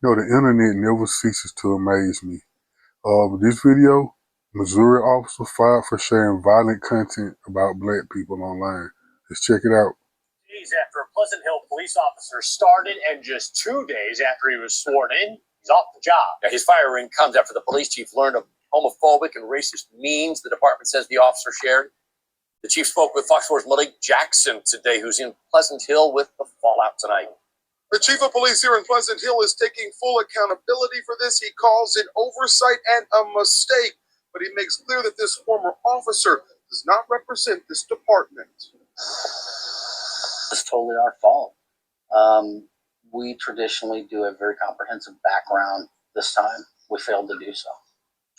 No, the internet never ceases to amaze me. This video, Missouri officer fired for sharing violent content about black people online. Let's check it out. Days after a Pleasant Hill police officer started, and just 2 days after he was sworn in, he's off the job. Now, his firing comes after the police chief learned of homophobic and racist memes the department says the officer shared. The chief spoke with Fox 4's Malik Jackson today, who's in Pleasant Hill with the fallout tonight. The chief of police here in Pleasant Hill is taking full accountability for this. He calls it oversight and a mistake, but he makes clear that this former officer does not represent this department. It's totally our fault. We traditionally do a very comprehensive background. This time, we failed to do so.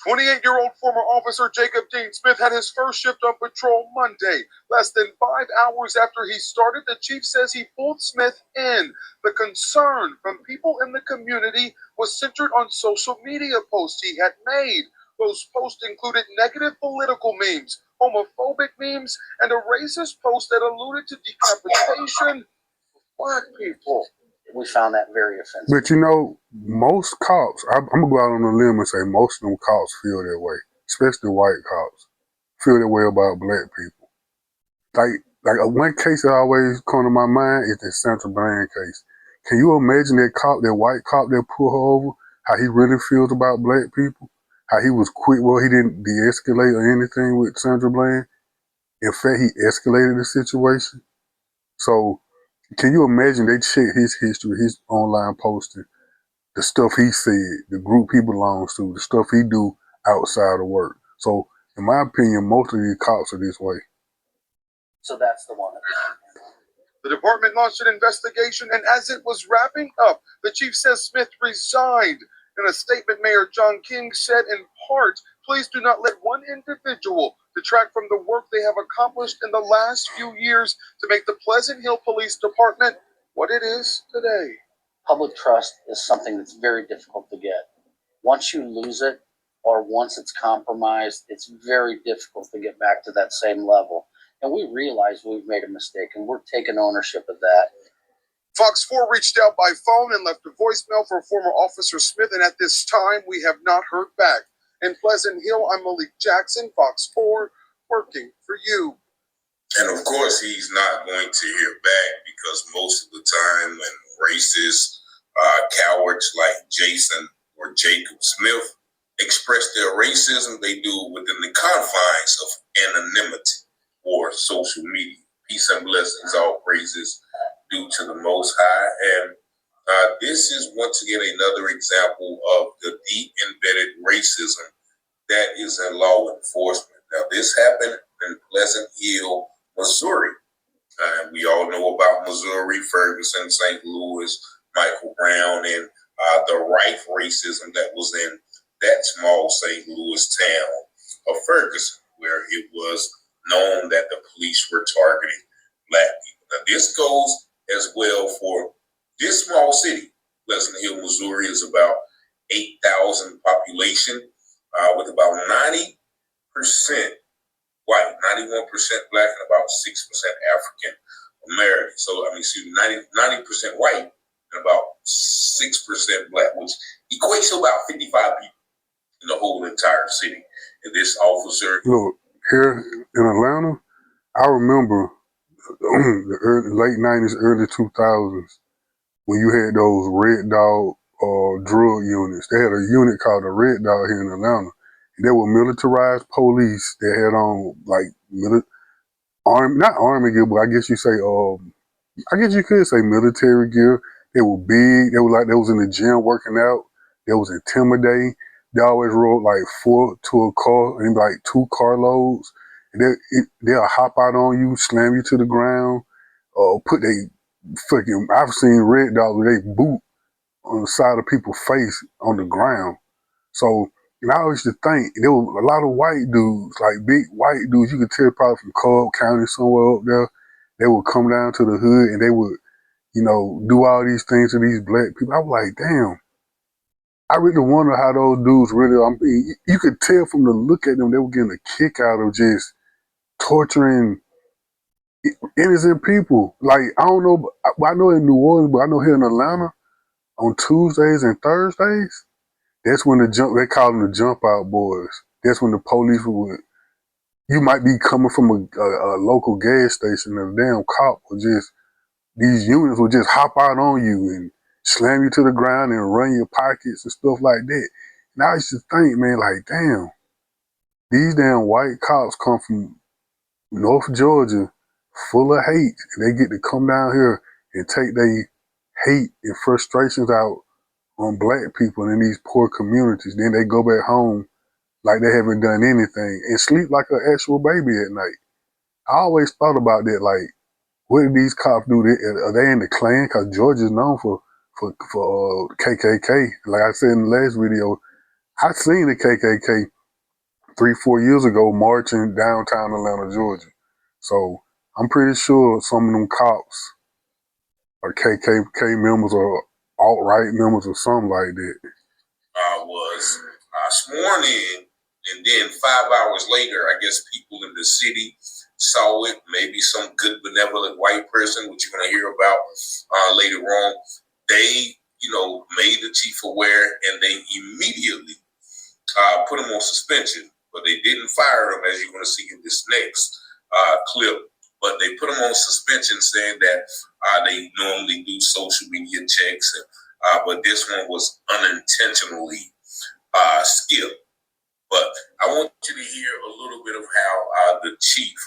28-year-old former officer Jacob Dean Smith had his first shift on patrol Monday. Less than 5 hours after he started, the chief says he pulled Smith in. The concern from people in the community was centered on social media posts he had made. Those posts included negative political memes, homophobic memes, and a racist post that alluded to decapitation of black people. We found that very offensive. But you know, most cops, I'm going to go out on a limb and say most of them cops feel that way, especially white cops, feel that way about black people. Like one case that always come to my mind is the Sandra Bland case. Can you imagine that cop, that white cop that pulled her over, how he really feels about black people? How he was quick, well, he didn't de-escalate or anything with Sandra Bland. In fact, he escalated the situation. So, can you imagine they check his history, his online posting, the stuff he said, the group he belongs to, the stuff he do outside of work. So, in my opinion, most of these cops are this way. So that's the one. The department launched an investigation, and as it was wrapping up, the chief says Smith resigned. In a statement, Mayor John King said, in part, please do not let one individual detract from the work they have accomplished in the last few years to make the Pleasant Hill Police Department what it is today. Public trust is something that's very difficult to get. Once you lose it, or once it's compromised, it's very difficult to get back to that same level. And we realize we've made a mistake, and we're taking ownership of that. Fox 4 reached out by phone and left a voicemail for former Officer Smith, and at this time, we have not heard back. In Pleasant Hill, I'm Malik Jackson, Fox 4, working for you. And of course, he's not going to hear back because most of the time when racist cowards like Jason or Jacob Smith express their racism, they do it within the confines of anonymity or social media. Peace and blessings, all praises due to the Most High. And this is once again another example of the deep embedded racism that is in law enforcement. Now, this happened in Pleasant Hill, Missouri. We all know about Missouri, Ferguson, St. Louis, Michael Brown, and the rife racism that was in that small St. Louis town of Ferguson, where it was known that the police were targeting black people. Now, this goes as well for this small city. Pleasant Hill, Missouri is about 8,000 population, with about 90% white, 91% black, and about 6% African American. So, 90% white and about 6% black, which equates to about 55 people in the whole entire city. And this officer... Look, here in Atlanta, I remember the late 90s, early 2000s, when you had those Red Dog drug units. They had a unit called the Red Dog here in Atlanta. And they were militarized police that had on like not army gear, but I guess you say I guess you could say military gear. They were big. They were like they was in the gym working out. They was intimidating. They always rode like 4 to a car and like 2 carloads. And they'll hop out on you, slam you to the ground, put they fucking. I've seen Red Dogs with they boot on the side of people's face on the ground. So. And I always used to think there were a lot of white dudes, like big white dudes, you could tell probably from Cobb County somewhere up there. They would come down to the hood and they would, do all these things to these black people. I was like, damn. I really wonder how those dudes really, you could tell from the look at them, they were getting a kick out of just torturing innocent people. Like, I don't know, I know in New Orleans, but I know here in Atlanta, on Tuesdays and Thursdays, that's when they call them the jump out boys. That's when the police would, you might be coming from a local gas station and a damn cop would just, these units would just hop out on you and slam you to the ground and run your pockets and stuff like that. And I used to think, man, like, damn, these damn white cops come from North Georgia full of hate, and they get to come down here and take their hate and frustrations out on black people in these poor communities. Then they go back home like they haven't done anything and sleep like an actual baby at night. I always thought about that, like, what do these cops do? Are they in the Klan? Because Georgia's known for KKK. Like I said in the last video, I seen the KKK 3-4 years ago marching downtown Atlanta, Georgia. So I'm pretty sure some of them cops are KKK members or alt-right members or something like that. Was sworn in, and then 5 hours later, I guess people in the city saw it. Maybe some good benevolent white person, which you're going to hear about later on. They, made the chief aware, and they immediately put him on suspension. But they didn't fire him, as you're going to see in this next clip. But they put him on suspension, saying that they normally do social media checks, but this one was unintentionally skipped. But I want you to hear a little bit of how the chief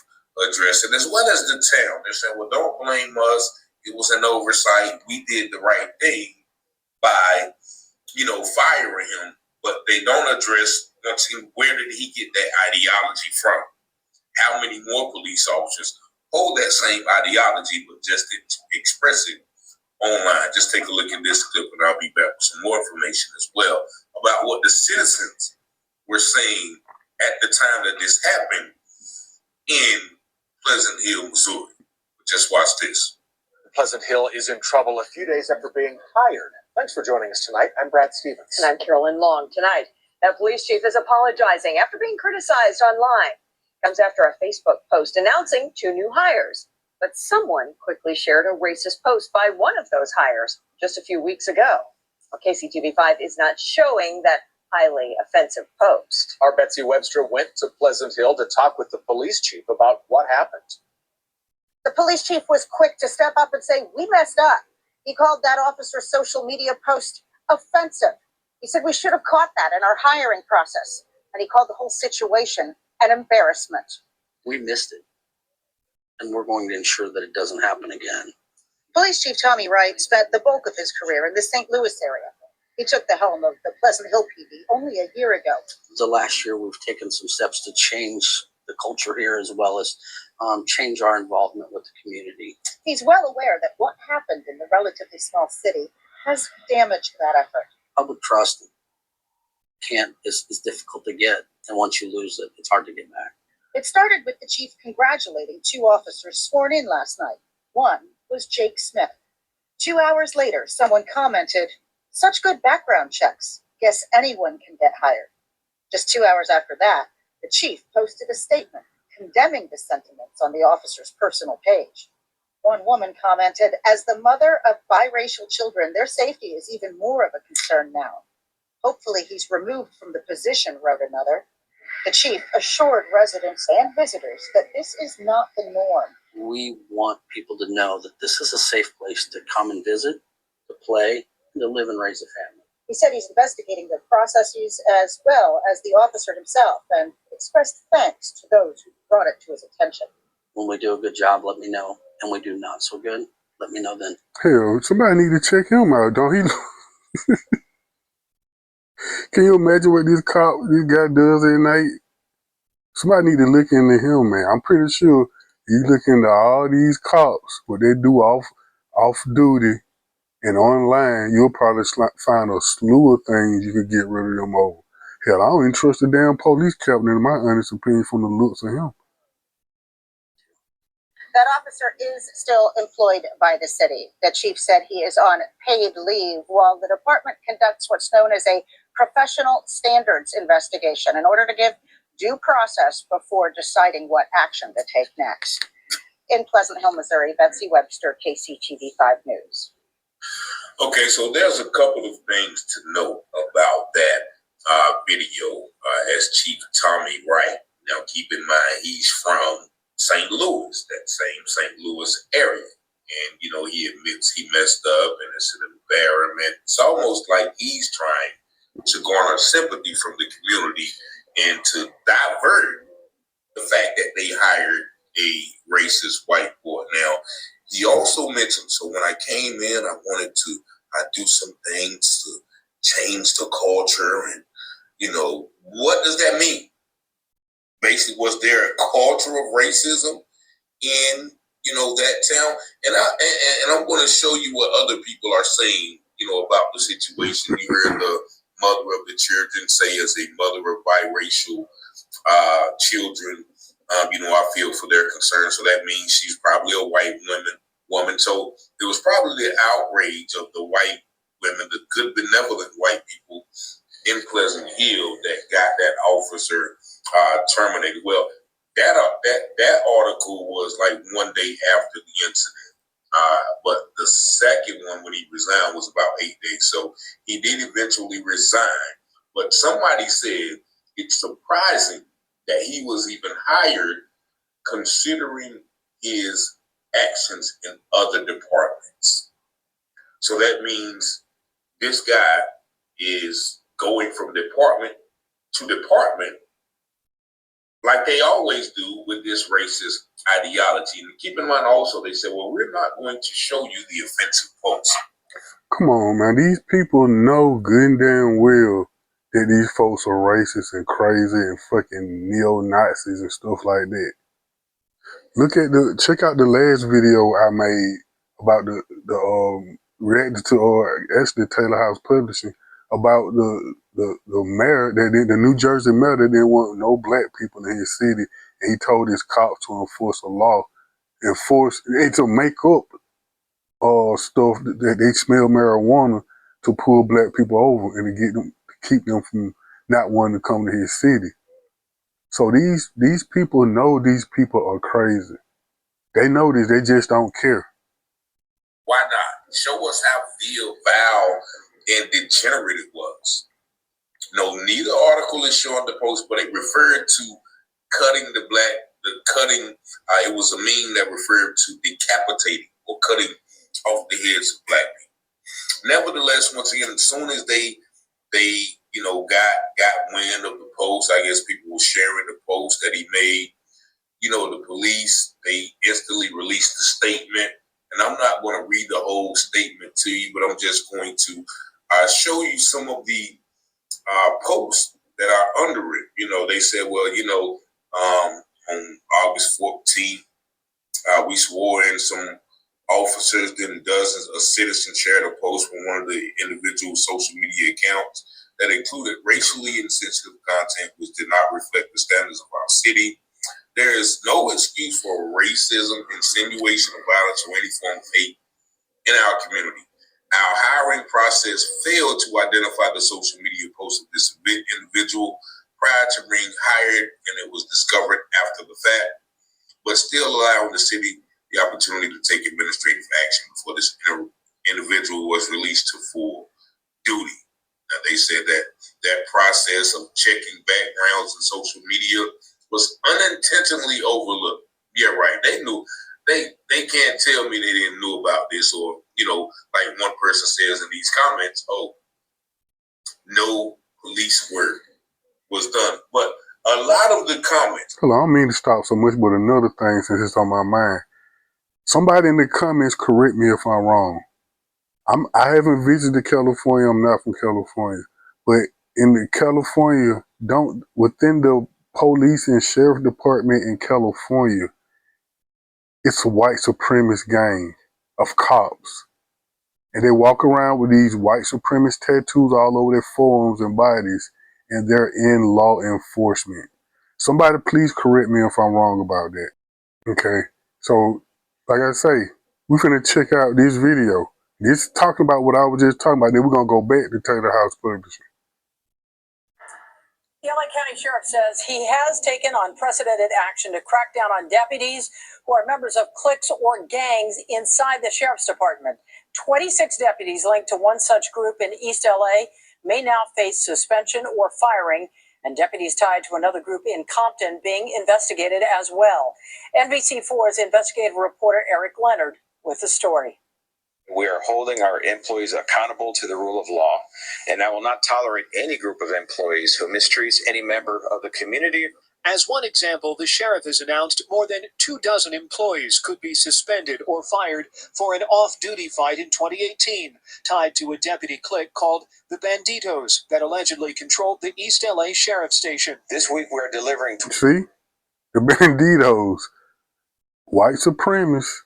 addressed it, as well as the town. They said, well, don't blame us. It was an oversight. We did the right thing by, firing him. But they don't address, where did he get that ideology from? How many more police officers hold that same ideology, but just express it online? Just take a look at this clip, and I'll be back with some more information as well about what the citizens were saying at the time that this happened in Pleasant Hill, Missouri. Just watch this. Pleasant Hill is in trouble a few days after being hired. Thanks for joining us tonight. I'm Brad Stevens. And I'm Carolyn Long. Tonight, that police chief is apologizing after being criticized online. Comes after a Facebook post announcing 2 new hires. But someone quickly shared a racist post by one of those hires just a few weeks ago. Well, KCTV5 is not showing that highly offensive post. Our Betsy Webster went to Pleasant Hill to talk with the police chief about what happened. The police chief was quick to step up and say, we messed up. He called that officer's social media post offensive. He said we should have caught that in our hiring process. And he called the whole situation an embarrassment. We missed it, and we're going to ensure that it doesn't happen again. Police Chief Tommy Wright spent the bulk of his career in the St. Louis area. He took the helm of the Pleasant Hill PD only a year ago. The last year, we've taken some steps to change the culture here, as well as change our involvement with the community. He's well aware that what happened in the relatively small city has damaged that effort. Public trust is difficult to get, and once you lose it, it's hard to get back. It started with the chief congratulating 2 officers sworn in last night. One was Jake Smith. 2 hours later, someone commented, such good background checks. Guess anyone can get hired. Just 2 hours after that, the chief posted a statement condemning the sentiments on the officer's personal page. One woman commented, as the mother of biracial children, their safety is even more of a concern now. Hopefully he's removed from the position, wrote another. The chief assured residents and visitors that this is not the norm. We want people to know that this is a safe place to come and visit, to play, and to live and raise a family. He said he's investigating the processes as well as the officer himself and expressed thanks to those who brought it to his attention. When we do a good job, let me know. And we do not so good, let me know then. Hell, somebody need to check him out, don't he? Can you imagine what this guy does at night? Somebody need to look into him, man. I'm pretty sure you look into all these cops, what they do off duty and online, you'll probably find a slew of things you could get rid of them over. Hell, I don't even trust the damn police captain, in my honest opinion, from the looks of him. That officer is still employed by the city. The chief said he is on paid leave while the department conducts what's known as a professional standards investigation in order to give due process before deciding what action to take next. In Pleasant Hill, Missouri, Betsy Webster, KCTV5 News. Okay, so there's a couple of things to note about that video. As Chief Tommy Wright. Now, keep in mind he's from St. Louis, that same St. Louis area. And, you know, he admits he messed up and it's an embarrassment. It's almost like he's trying to garner sympathy from the community and to divert the fact that they hired a racist white boy. Now, he also mentioned, so when I came in, I wanted to do some things to change the culture. And, you know, what does that mean? Basically, was there a culture of racism in, you know, that town? And I'm going to show you what other people are saying, you know, about the situation. You heard the mother of the children say, as a mother of biracial children, you know, I feel for their concerns. So that means she's probably a white woman. So it was probably the outrage of the white women, the good, benevolent white people in Pleasant Hill that got that officer terminated. Well, that article was like one day after the incident. But the second one, when he resigned, was about 8 days. So he did eventually resign. But somebody said it's surprising that he was even hired, considering his actions in other departments. So that means this guy is going from department to department, like they always do with this racist ideology. And keep in mind also, they said, well, we're not going to show you the offensive posts. Come on, man. These people know good and damn well that these folks are racist and crazy and fucking neo-Nazis and stuff like that. Check out the last video I made about the reacted to actually Taylor House Publishing about the mayor, the New Jersey mayor that didn't want no black people in his city, and he told his cops to enforce a law, and to make up stuff that they smell marijuana to pull black people over and to keep them from not wanting to come to his city. So these people know these people are crazy. They know this, they just don't care. Why not? Show us how vile and degenerate it was. No, neither article is showing the post, but it referred to cutting it was a meme that referred to decapitating or cutting off the heads of black people. Nevertheless, once again, as soon as they you know, got wind of the post, I guess people were sharing the post that he made. You know, the police, they instantly released the statement. And I'm not going to read the whole statement to you, but I'm just going to show you some of the posts that are under it. You know, they said, well, you know, on August 14th, we swore in some officers, then dozens of citizens shared a post from one of the individual social media accounts that included racially insensitive content which did not reflect the standards of our city. There is no excuse for racism, insinuation of violence, or any form of hate in our community. Our hiring process failed to identify the social media post of this individual prior to being hired, and it was discovered after the fact, but still allowing the city the opportunity to take administrative action before this individual was released to full duty. Now, they said that process of checking backgrounds in social media was unintentionally overlooked. Yeah, right. They knew. They can't tell me they didn't know about this, or, you know, like one person says in these comments, oh, no police work was done. But a lot of the comments. Hold on, I don't mean to stop so much, but another thing, since it's on my mind, somebody in the comments correct me if I'm wrong. I haven't visited California. I'm not from California, but in the California, within the police and sheriff department in California, it's a white supremacist gang of cops, and they walk around with these white supremacist tattoos all over their forearms and bodies, and they're in law enforcement. Somebody please correct me if I'm wrong about that. Okay, so like I say, we're finna check out this video. This talking about what I was just talking about. Then we're gonna go back to Taylor House Publishing. The LA County Sheriff says he has taken unprecedented action to crack down on deputies who are members of cliques or gangs inside the Sheriff's Department. 26 deputies linked to one such group in East LA may now face suspension or firing, and deputies tied to another group in Compton being investigated as well. NBC4's investigative reporter Eric Leonard with the story. We are holding our employees accountable to the rule of law, and I will not tolerate any group of employees who mistreats any member of the community. As one example, the sheriff has announced more than 24 employees could be suspended or fired for an off-duty fight in 2018, tied to a deputy clique called the Banditos that allegedly controlled the East LA Sheriff Station. This week we're delivering... See? The Banditos, white supremacist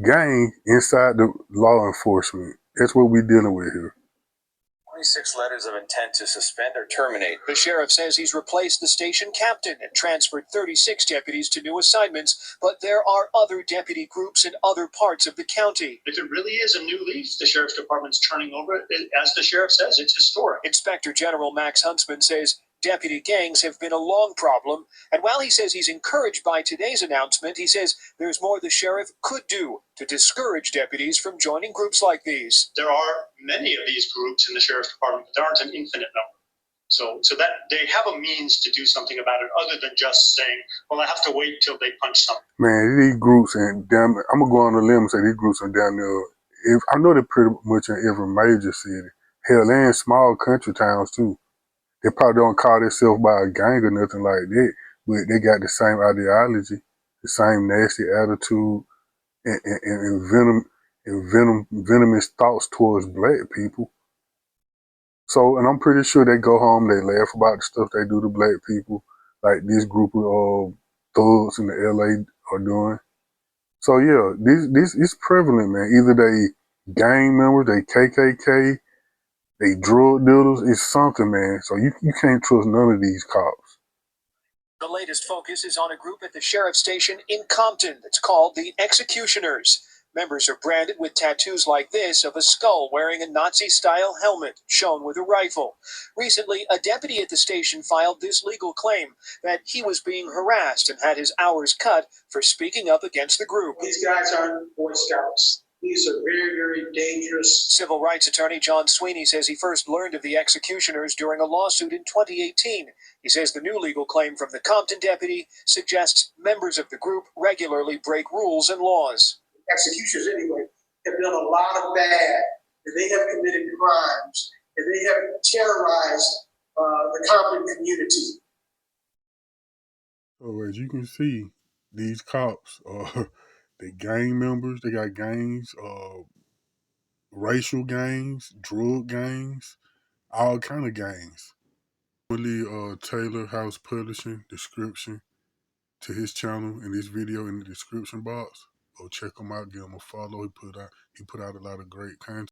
gang inside the law enforcement. That's what we're dealing with here. 26 letters of intent to suspend or terminate. The sheriff says he's replaced the station captain and transferred 36 deputies to new assignments, but there are other deputy groups in other parts of the county. If it really is a new leaf the sheriff's department's turning over, as the sheriff says, it's historic. Inspector General Max Huntsman says deputy gangs have been a long problem, and while he says he's encouraged by today's announcement, he says there's more the sheriff could do to discourage deputies from joining groups like these. There are many of these groups in the sheriff's department, but there aren't an infinite number. So that they have a means to do something about it other than just saying, well, I have to wait till they punch something. Man, these groups, and damn, I'm going to go on the limb and say these groups are down there. I know they're pretty much in every major city. Hell, they're in small country towns too. They probably don't call themselves by a gang or nothing like that, but they got the same ideology, the same nasty attitude, and venomous thoughts towards black people. So, and I'm pretty sure they go home, they laugh about the stuff they do to black people, like this group of thugs in the LA are doing. So yeah, this is prevalent, man. Either they gang members, they KKK, they drug dealers, it's something, man. So you can't trust none of these cops. The latest focus is on a group at the sheriff's station in Compton that's called the Executioners. Members are branded with tattoos like this of a skull wearing a Nazi-style helmet shown with a rifle. Recently, a deputy at the station filed this legal claim that he was being harassed and had his hours cut for speaking up against the group. These guys aren't Boy Scouts. These are very, very dangerous. Civil rights attorney John Sweeney says he first learned of the Executioners during a lawsuit in 2018. He says the new legal claim from the Compton deputy suggests members of the group regularly break rules and laws. Executioners, anyway, have done a lot of bad, and they have committed crimes, and they have terrorized the Compton community. So as you can see, these cops are they gang members. They got gangs, racial gangs, drug gangs, all kind of gangs. Willie Taylor House Publishing description to his channel and this video in the description box. Go check him out, give him a follow. He put out a lot of great content.